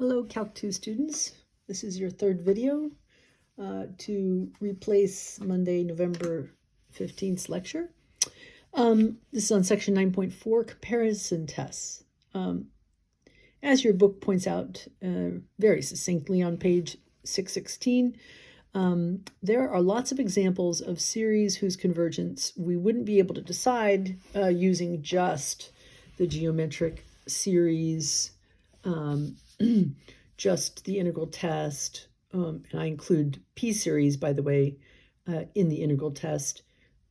Hello, Calc 2 students. This is your third video to replace Monday, November 15th lecture. This is on section 9.4, comparison tests. As your book points out very succinctly on page 616, there are lots of examples of series whose convergence we wouldn't be able to decide using just the geometric series, just the integral test, and I include p-series, by the way, in the integral test,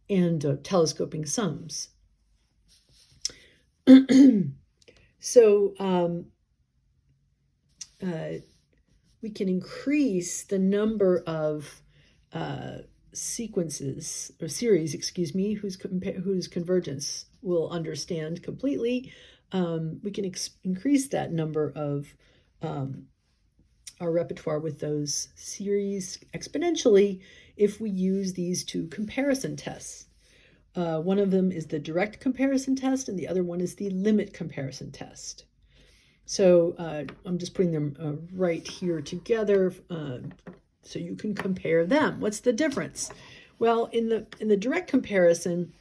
and telescoping sums. So we can increase the number of sequences or series, whose convergence we'll understand completely. We can increase that number of our repertoire with those series exponentially if we use these two comparison tests. One of them is the direct comparison test, and the other one is the limit comparison test. So I'm just putting them right here together so you can compare them. What's the difference? Well, in the direct comparison,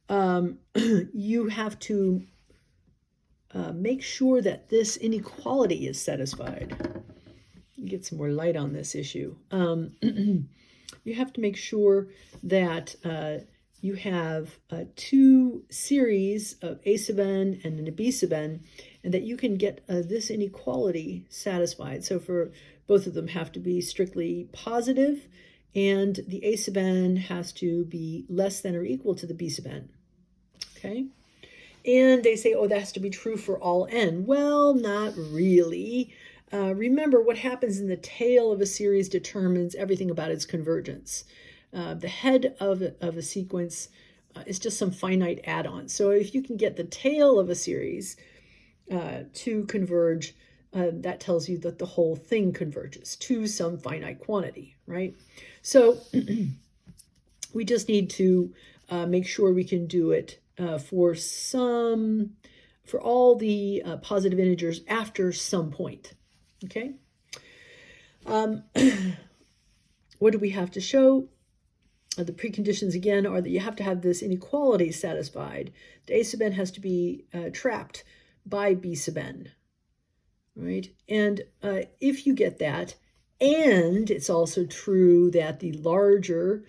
you have to make sure that this inequality is satisfied. Get some more light on this issue. You have to make sure that you have two series of a sub n and an b sub n, and that you can get this inequality satisfied. So for both of them have to be strictly positive, and the a sub n has to be less than or equal to the b sub n. Okay? And they say, oh, that has to be true for all n. Well, not really. Remember, what happens in the tail of a series determines everything about its convergence. The head of a sequence is just some finite add-on. So if you can get the tail of a series to converge, that tells you that the whole thing converges to some finite quantity, right? So we just need to make sure we can do it for all the positive integers after some point. Okay. What do we have to show? The preconditions again are that you have to have this inequality satisfied. The a sub n has to be trapped by b sub n, right? And if you get that, and it's also true that the larger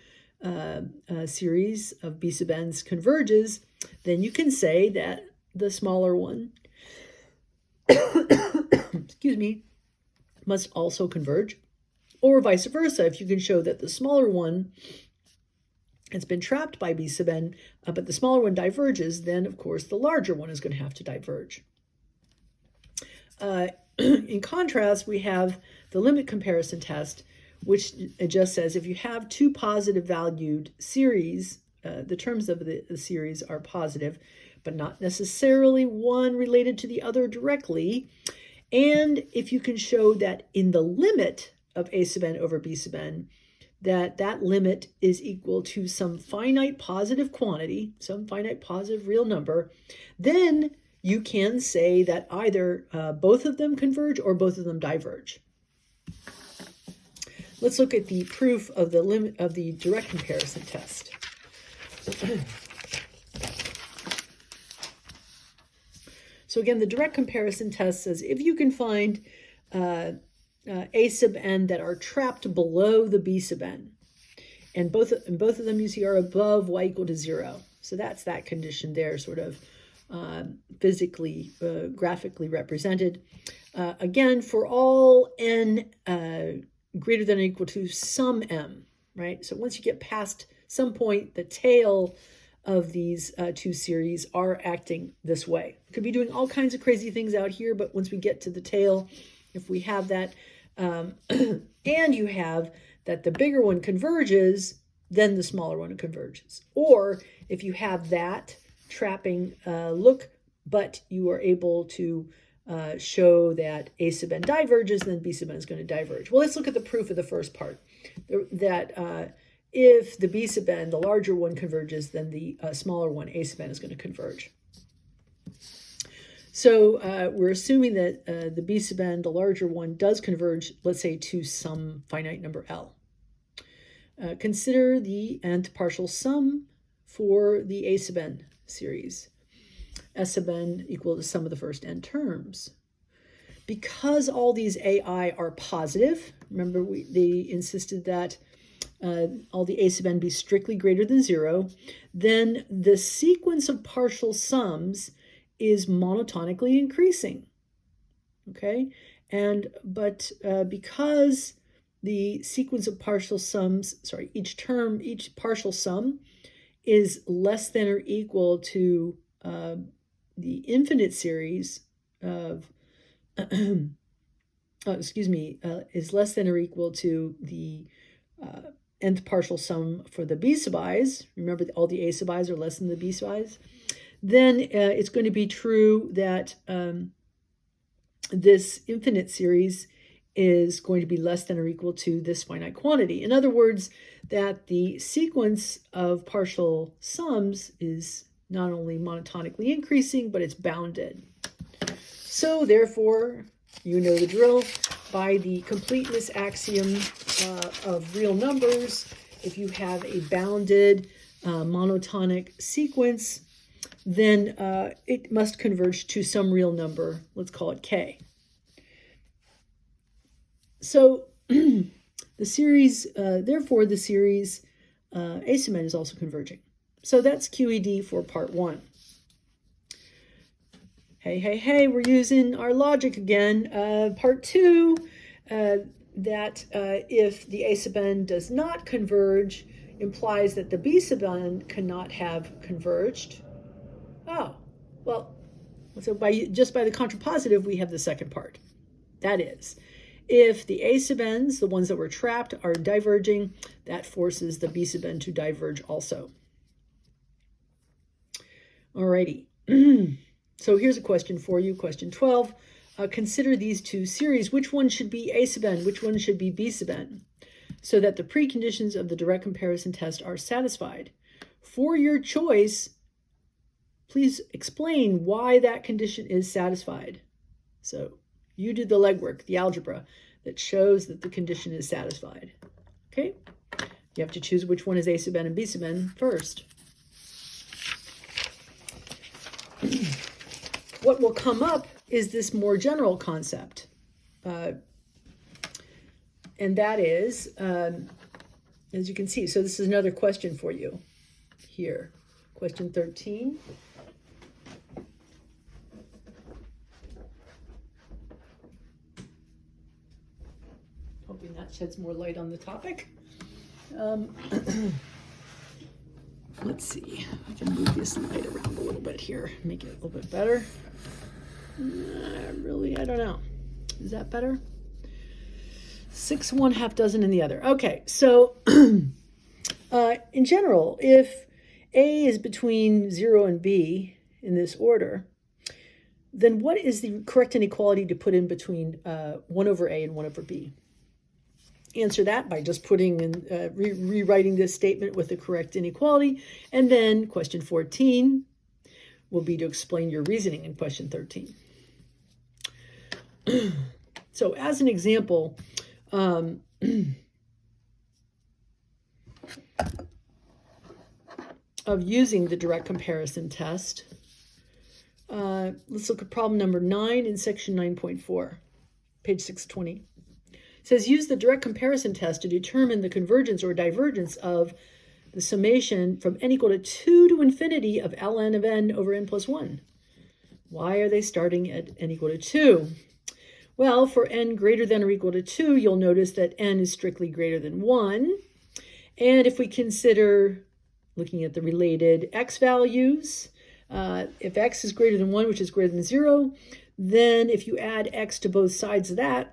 series of b sub n's converges, then you can say that the smaller one, excuse me, must also converge, or vice versa. If you can show that the smaller one has been trapped by b sub n, but the smaller one diverges, then of course the larger one is going to have to diverge. In contrast, we have the limit comparison test, which just says if you have two positive valued series, the terms of the series are positive, but not necessarily one related to the other directly. And if you can show that in the limit of a sub n over b sub n, that limit is equal to some finite positive quantity, some finite positive real number, then you can say that either both of them converge or both of them diverge. Let's look at the proof of the limit of the direct comparison test. So again, the direct comparison test says if you can find a sub n that are trapped below the b sub n, and both of them you see are above y equal to 0. So that's that condition there, sort of physically, graphically represented. Again, for all n greater than or equal to some m, right? So once you get past some point, the tail of these two series are acting this way. Could be doing all kinds of crazy things out here, but once we get to the tail, if we have that, and you have that the bigger one converges, then the smaller one converges. Or if you have that trapping look, but you are able to show that a sub n diverges, then b sub n is going to diverge. Well, let's look at the proof of the first part, that if the b sub n, the larger one, converges, then the smaller one, a sub n, is going to converge. So we're assuming that the b sub n, the larger one, does converge, let's say, to some finite number L. Consider the nth partial sum for the a sub n series. S sub n equal to the sum of the first n terms. Because all these ai are positive, remember they insisted that all the a sub n be strictly greater than 0, then the sequence of partial sums is monotonically increasing. Okay, but because the sequence of partial sums, each partial sum is less than or equal to the infinite series of, is less than or equal to the nth partial sum for the b sub i's. Remember, all the a sub i's are less than the b sub i's. Then it's going to be true that this infinite series is going to be less than or equal to this finite quantity. In other words, that the sequence of partial sums is not only monotonically increasing, but it's bounded. So therefore, you know the drill. By the completeness axiom of real numbers, if you have a bounded monotonic sequence, then it must converge to some real number. Let's call it k. So the series, therefore, the series a sub n is also converging. So that's QED for part 1. Hey, we're using our logic again. Part 2, that if the a sub n does not converge, implies that the b sub n cannot have converged. Oh, well, so just by the contrapositive, we have the second part. That is, if the a sub n's, the ones that were trapped, are diverging, that forces the b sub n to diverge also. Alrighty. So here's a question for you, question 12. Consider these two series. Which one should be a sub n? Which one should be b sub n? So that the preconditions of the direct comparison test are satisfied. For your choice, please explain why that condition is satisfied. So you did the legwork, the algebra, that shows that the condition is satisfied. Okay? You have to choose which one is a sub n and b sub n first. What will come up is this more general concept. And that is, as you can see, so this is another question for you here. Question 13. Hoping that sheds more light on the topic. Let's see, I can move this light around a little bit here, make it a little bit better. Really, I don't know. Is that better? 6 one, half dozen in the other. Okay, so in general, if A is between 0 and B in this order, then what is the correct inequality to put in between 1 over A and 1 over B? Answer that by just putting in, rewriting this statement with the correct inequality. And then question 14 will be to explain your reasoning in question 13. So as an example, of using the direct comparison test, let's look at problem number 9 in section 9.4, page 620. It says, use the direct comparison test to determine the convergence or divergence of the summation from n equal to 2 to infinity of ln of n over n plus 1. Why are they starting at n equal to 2? Well, for n greater than or equal to 2, you'll notice that n is strictly greater than 1. And if we consider looking at the related x values, if x is greater than 1, which is greater than 0, then if you add x to both sides of that,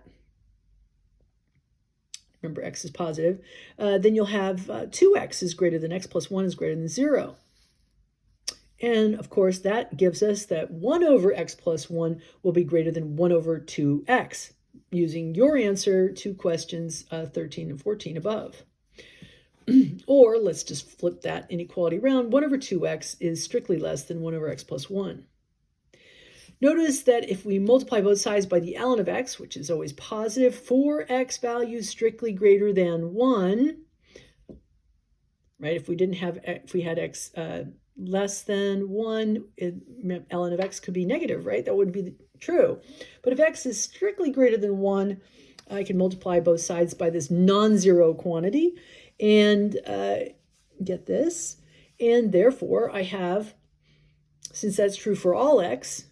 remember x is positive, then you'll have 2x is greater than x plus 1 is greater than 0. And of course, that gives us that 1 over x plus 1 will be greater than 1 over 2x, using your answer to questions 13 and 14 above. Or let's just flip that inequality around. 1 over 2x is strictly less than 1 over x plus 1. Notice that if we multiply both sides by the ln of x, which is always positive, for x values strictly greater than 1, right? If we had x less than 1, ln of x could be negative, right? That wouldn't be true. But if x is strictly greater than 1, I can multiply both sides by this non-zero quantity and get this. And therefore, I have, since that's true for all x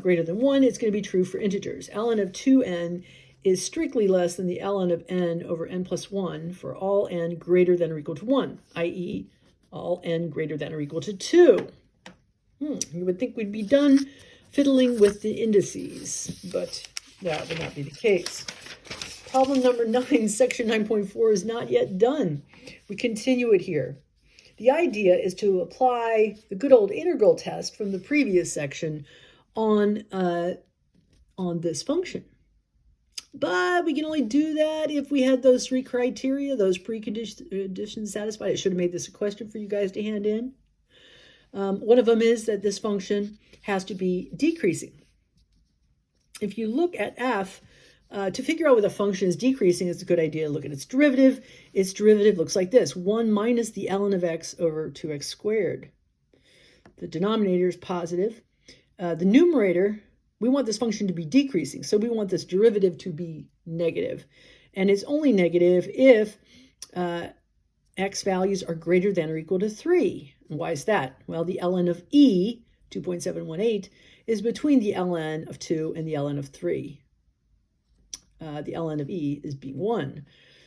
greater than 1, it's going to be true for integers. Ln of 2n is strictly less than the ln of n over n plus 1 for all n greater than or equal to 1, i.e. all n greater than or equal to 2. You would think we'd be done fiddling with the indices, but that would not be the case. Problem number 9, section 9.4 is not yet done. We continue it here. The idea is to apply the good old integral test from the previous section on this function. But we can only do that if we had those 3 criteria, those preconditions satisfied. I should have made this a question for you guys to hand in. One of them is that this function has to be decreasing. If you look at f, to figure out whether a function is decreasing, it's a good idea to look at its derivative. Its derivative looks like this: 1 minus the ln of x over 2x squared. The denominator is positive. The numerator, we want this function to be decreasing, so we want this derivative to be negative. And it's only negative if x values are greater than or equal to 3. And why is that? Well, the ln of e, 2.718, is between the ln of 2 and the ln of 3. The ln of e is being 1.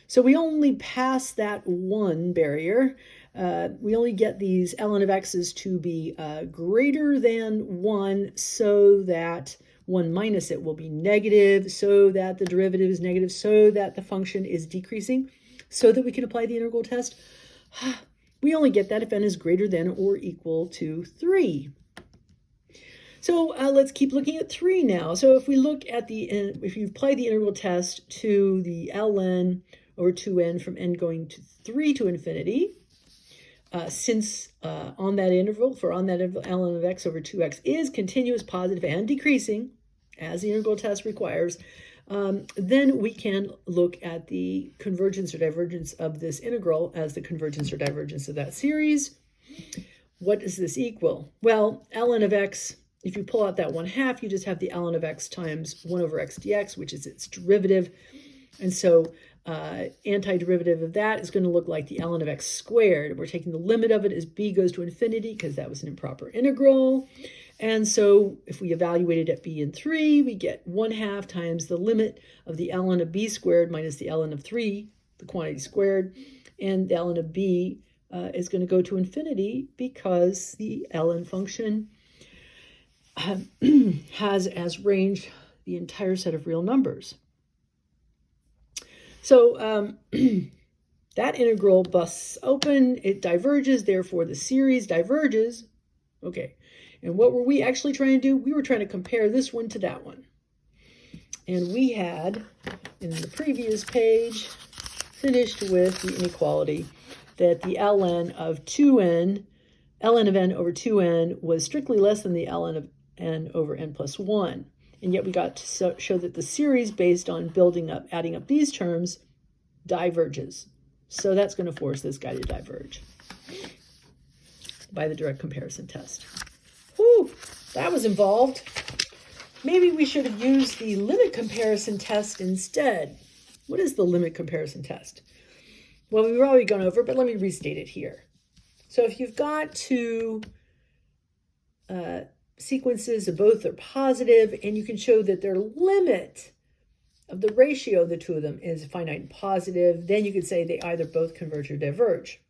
So we only pass that 1 barrier. We only get these ln of x's to be greater than 1 so that 1 minus it will be negative, so that the derivative is negative, so that the function is decreasing, so that we can apply the integral test. We only get that if n is greater than or equal to 3. So let's keep looking at 3 now. So if we look at if you apply the integral test to the ln over 2n from n going to 3 to infinity, since on that interval ln of x over 2x is continuous, positive, and decreasing, as the integral test requires, then we can look at the convergence or divergence of this integral as the convergence or divergence of that series. What does this equal? Well, ln of x, if you pull out that 1/2, you just have the ln of x times 1 over x dx, which is its derivative. And so antiderivative of that is going to look like the ln of x squared. We're taking the limit of it as b goes to infinity because that was an improper integral. And so if we evaluate it at b and 3, we get 1/2 times the limit of the ln of b squared minus the ln of 3, the quantity squared. And the ln of b is going to go to infinity because the ln function has as range the entire set of real numbers. So that integral busts open, it diverges, therefore the series diverges. Okay, and what were we actually trying to do? We were trying to compare this one to that one. And we had, in the previous page, finished with the inequality that the ln of 2n, ln of n over 2n was strictly less than the ln of n over n plus 1. And yet we got to show that the series based on adding up these terms diverges. So that's going to force this guy to diverge by the direct comparison test. Whew, that was involved. Maybe we should have used the limit comparison test instead. What is the limit comparison test? Well, we've already gone over it, but let me restate it here. So if you've got two sequences and both are positive, and you can show that their limit of the ratio of the two of them is finite and positive, then you could say they either both converge or diverge.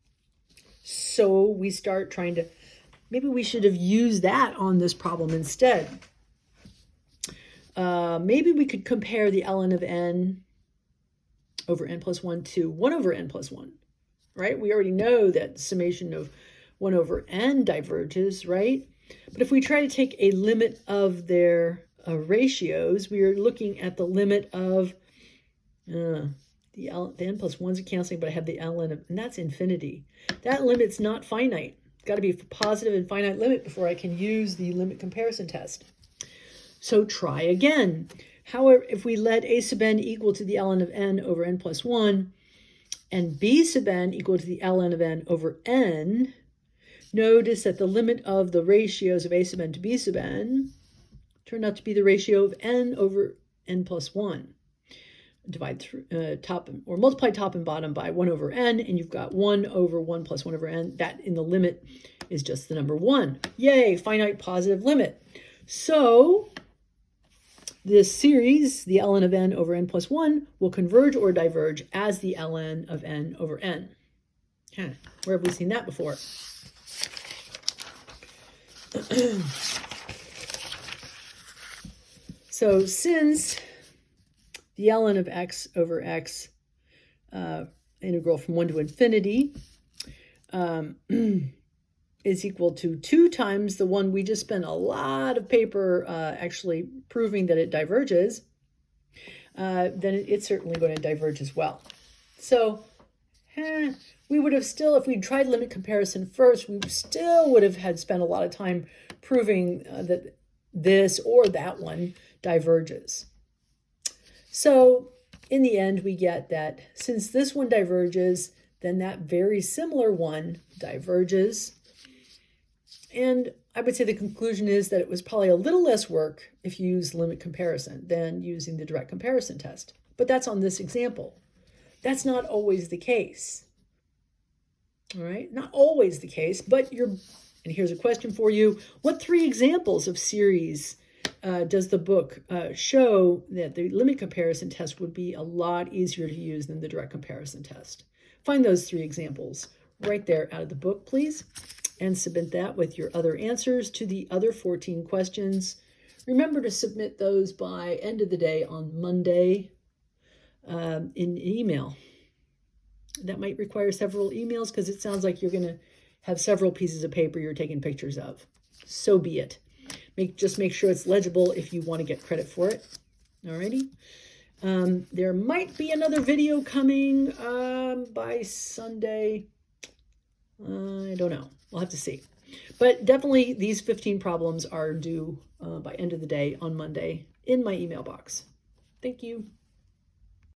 So we start trying to, maybe we should have used that on this problem instead. Maybe we could compare the ln of n over n plus 1 to 1 over n plus 1, right? We already know that the summation of 1 over n diverges, right? But if we try to take a limit of their ratios, we are looking at the limit of the n plus 1s are canceling, but I have the ln of, and that's infinity. That limit's not finite. It's got to be a positive and finite limit before I can use the limit comparison test. So try again. However, if we let a sub n equal to the ln of n over n plus 1 and b sub n equal to the ln of n over n, notice that the limit of the ratios of a sub n to b sub n turned out to be the ratio of n over n plus 1. Divide top or multiply top and bottom by 1 over n, and you've got 1 over 1 plus 1 over n. That in the limit is just the number 1. Yay, finite positive limit. So this series, the ln of n over n plus 1, will converge or diverge as the ln of n over n. Where have we seen that before? So since the ln of x over x, integral from 1 to infinity, is equal to 2 times the one we just spent a lot of paper actually proving that it diverges, then it's certainly going to diverge as well. So we would have still, if we'd tried limit comparison first, we still would have had spent a lot of time proving that this or that one diverges. So in the end, we get that since this one diverges, then that very similar one diverges. And I would say the conclusion is that it was probably a little less work if you use limit comparison than using the direct comparison test. But that's on this example. That's not always the case. All right, not always the case, but and here's a question for you. What 3 examples of series does the book show that the limit comparison test would be a lot easier to use than the direct comparison test? Find those 3 examples right there out of the book, please, and submit that with your other answers to the other 14 questions. Remember to submit those by end of the day on Monday in email. That might require several emails because it sounds like you're going to have several pieces of paper you're taking pictures of. So be it. Just make sure it's legible if you want to get credit for it. Alrighty. There might be another video coming by Sunday. I don't know. We'll have to see. But definitely these 15 problems are due by end of the day on Monday in my email box. Thank you.